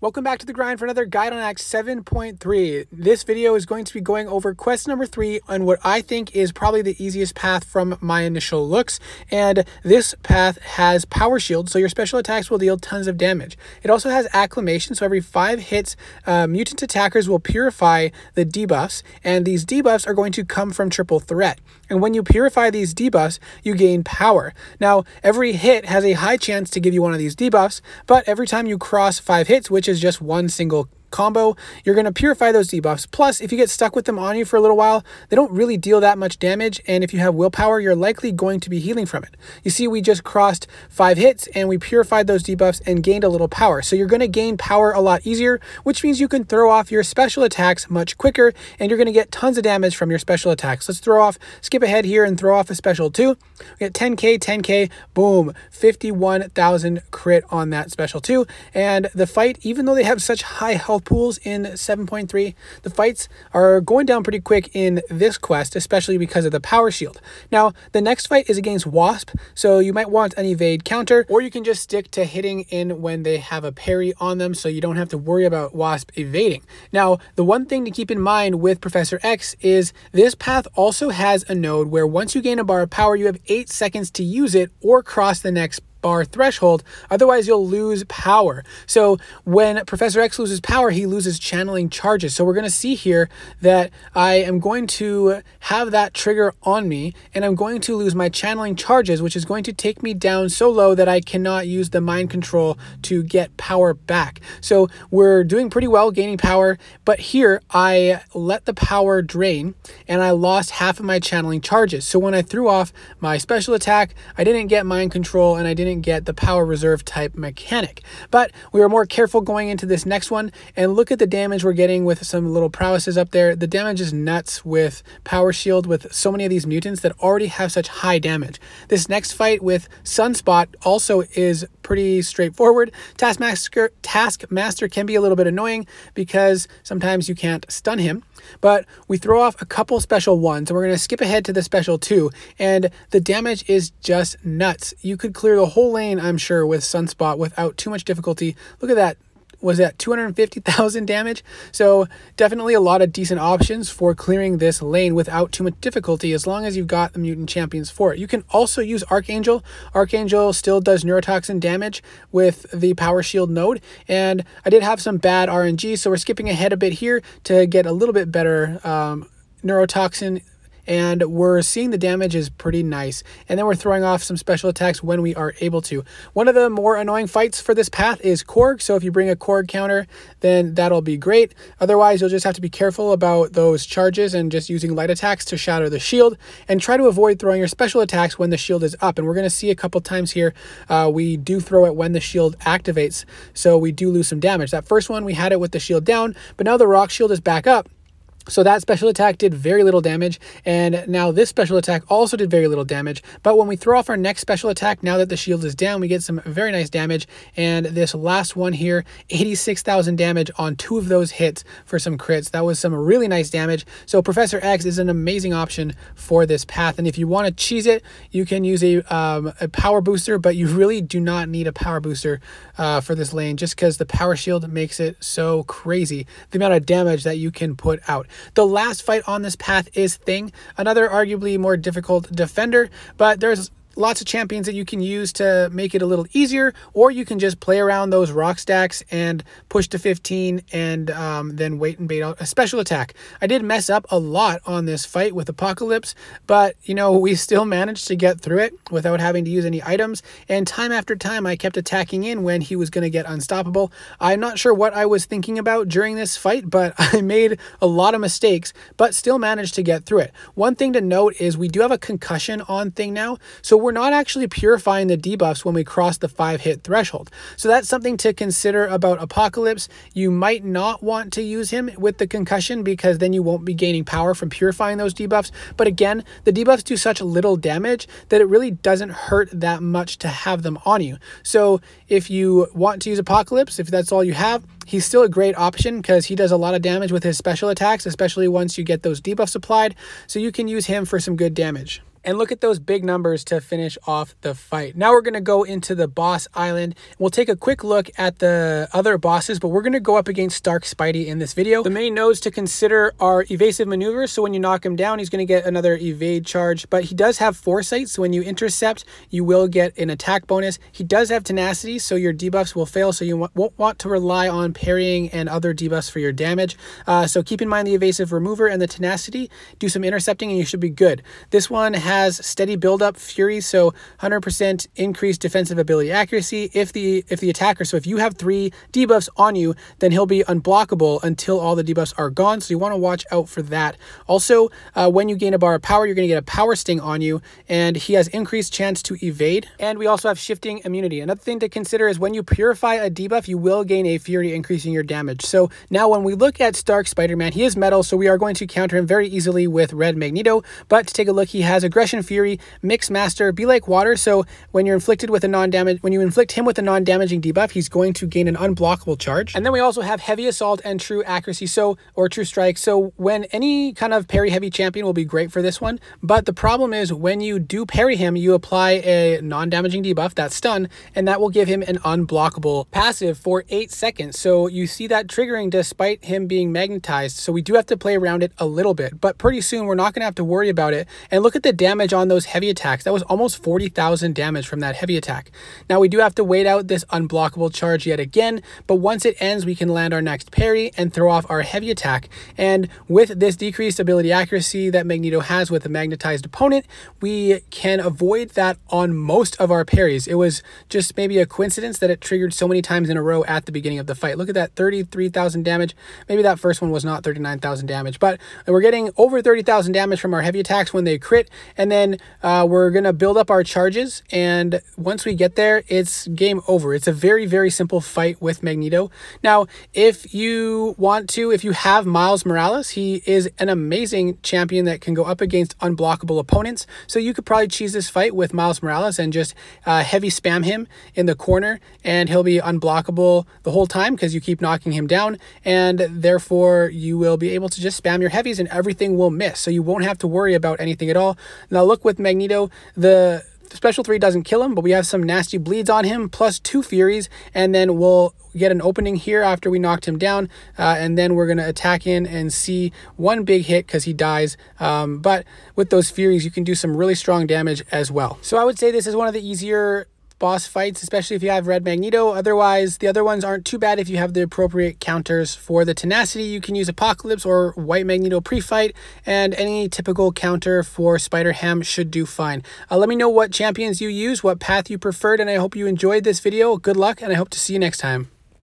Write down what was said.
Welcome back to The Grind for another guide on Act 7.3. This video is going to be going over quest number 3 on what I think is probably the easiest path from my initial looks. And this path has power shield, so your special attacks will deal tons of damage. It also has acclamation, so every 5 hits, mutant attackers will purify the debuffs, and these debuffs are going to come from triple threat. And when you purify these debuffs, you gain power. Now, every hit has a high chance to give you one of these debuffs, but every time you cross 5 hits, which is just one single combo, you're going to purify those debuffs. Plus, if you get stuck with them on you for a little while, they don't really deal that much damage, and if you have willpower, you're likely going to be healing from it. You see, we just crossed 5 hits and we purified those debuffs and gained a little power. So you're going to gain power a lot easier, which means you can throw off your special attacks much quicker, and you're going to get tons of damage from your special attacks. Let's skip ahead here and throw off a special 2. We get 10k, 10k, boom, 51,000 crit on that special 2. And the fight, even though they have such high health pools in 7.3, the fights are going down pretty quick in this quest, especially because of the power shield. Now, the next fight is against Wasp, so you might want an evade counter, or you can just stick to hitting in when they have a parry on them, so you don't have to worry about Wasp evading. Now, the one thing to keep in mind with Professor X is this path also has a node where once you gain a bar of power, you have 8 seconds to use it or cross the next bar threshold, otherwise you'll lose power. So when Professor X loses power, he loses channeling charges. So we're going to see here that I am going to have that trigger on me, and I'm going to lose my channeling charges, which is going to take me down so low that I cannot use the mind control to get power back. So we're doing pretty well gaining power, but here I let the power drain and I lost half of my channeling charges. So when I threw off my special attack, I didn't get mind control and I didn't get the power reserve type mechanic. But we were more careful going into this next one, and look at the damage we're getting with some little prowesses up there. The damage is nuts with power shield with so many of these mutants that already have such high damage. This next fight with Sunspot also is pretty straightforward. Taskmaster can be a little bit annoying because sometimes you can't stun him, but we throw off a couple special ones, and we're going to skip ahead to the special 2, and the damage is just nuts. You could clear the whole lane, I'm sure, with Sunspot without too much difficulty. Look at that. Was that 250,000 damage? So definitely a lot of decent options for clearing this lane without too much difficulty, as long as you've got the mutant champions for it. You can also use Archangel. Archangel still does neurotoxin damage with the power shield node, and I did have some bad RNG, so we're skipping ahead a bit here to get a little bit better neurotoxin, and we're seeing the damage is pretty nice. And then we're throwing off some special attacks when we are able to. One of the more annoying fights for this path is Korg, so if you bring a Korg counter, then that'll be great. Otherwise, you'll just have to be careful about those charges and just using light attacks to shatter the shield, and try to avoid throwing your special attacks when the shield is up. And we're going to see a couple times here, we do throw it when the shield activates, so we do lose some damage. That first one, we had it with the shield down, but now the rock shield is back up. So that special attack did very little damage, and now this special attack also did very little damage. But when we throw off our next special attack, now that the shield is down, we get some very nice damage. And this last one here, 86,000 damage on 2 of those hits for some crits. That was some really nice damage. So Professor X is an amazing option for this path. And if you want to cheese it, you can use a power booster, but you really do not need a power booster for this lane, just because the power shield makes it so crazy, the amount of damage that you can put out. The last fight on this path is Thing, another arguably more difficult defender, but there's lots of champions that you can use to make it a little easier, or you can just play around those rock stacks and push to 15 and then wait and bait out a special attack. I did mess up a lot on this fight with Apocalypse, but you know, we still managed to get through it without having to use any items, and time after time I kept attacking in when he was going to get unstoppable. I'm not sure what I was thinking about during this fight, but I made a lot of mistakes, but still managed to get through it. One thing to note is we do have a concussion on Thing now, so we're not actually purifying the debuffs when we cross the 5-hit threshold. So that's something to consider about Apocalypse. You might not want to use him with the concussion, because then you won't be gaining power from purifying those debuffs. But again, the debuffs do such little damage that it really doesn't hurt that much to have them on you. So if you want to use Apocalypse, if that's all you have, he's still a great option because he does a lot of damage with his special attacks, especially once you get those debuffs applied. So you can use him for some good damage. And look at those big numbers to finish off the fight. Now we're going to go into the boss island. We'll take a quick look at the other bosses, but we're going to go up against Stark Spidey in this video. The main nodes to consider are evasive maneuvers. So when you knock him down, he's going to get another evade charge, but he does have foresight. So when you intercept, you will get an attack bonus. He does have tenacity, so your debuffs will fail. So you won't want to rely on parrying and other debuffs for your damage. So keep in mind the evasive remover and the tenacity. Do some intercepting and you should be good. This one has steady build-up fury, so 100% increased defensive ability accuracy if the attacker, so if you have 3 debuffs on you, then he'll be unblockable until all the debuffs are gone, so you want to watch out for that. Also, when you gain a bar of power, you're going to get a power sting on you, and he has increased chance to evade. And we also have shifting immunity. Another thing to consider is when you purify a debuff, you will gain a fury, increasing your damage. So now when we look at Stark Spider-Man, he is metal, so we are going to counter him very easily with red Magneto. But to take a look, he has aggression, fury, mix master, be like water. So when you inflict him with a non-damaging debuff, he's going to gain an unblockable charge. And then we also have heavy assault and true accuracy, or true strike. So when any kind of parry heavy champion will be great for this one. But the problem is when you do parry him, you apply a non-damaging debuff, that stun, and that will give him an unblockable passive for 8 seconds. So you see that triggering despite him being magnetized. So we do have to play around it a little bit, but pretty soon we're not going to have to worry about it. And look at the damage on those heavy attacks. That was almost 40,000 damage from that heavy attack. Now we do have to wait out this unblockable charge yet again, but once it ends, we can land our next parry and throw off our heavy attack. And with this decreased ability accuracy that Magneto has with a magnetized opponent, we can avoid that on most of our parries. It was just maybe a coincidence that it triggered so many times in a row at the beginning of the fight. Look at that, 33,000 damage. Maybe that first one was not 39,000 damage, but we're getting over 30,000 damage from our heavy attacks when they crit. And then we're going to build up our charges. And once we get there, it's game over. It's a very, very simple fight with Magneto. Now, if you have Miles Morales, he is an amazing champion that can go up against unblockable opponents. So you could probably cheese this fight with Miles Morales and just heavy spam him in the corner, and he'll be unblockable the whole time because you keep knocking him down, and therefore you will be able to just spam your heavies and everything will miss. So you won't have to worry about anything at all. Now look, with Magneto, the Special 3 doesn't kill him, but we have some nasty bleeds on him, plus 2 furies, and then we'll get an opening here after we knocked him down, and then we're going to attack in and see one big hit because he dies. But with those furies, you can do some really strong damage as well. So I would say this is one of the easier boss fights, especially if you have red Magneto. Otherwise, the other ones aren't too bad if you have the appropriate counters. For the tenacity, you can use Apocalypse or white Magneto pre-fight, and any typical counter for Spider-Ham should do fine. Let me know what champions you use, what path you preferred, and I hope you enjoyed this video. Good luck, and I hope to see you next time.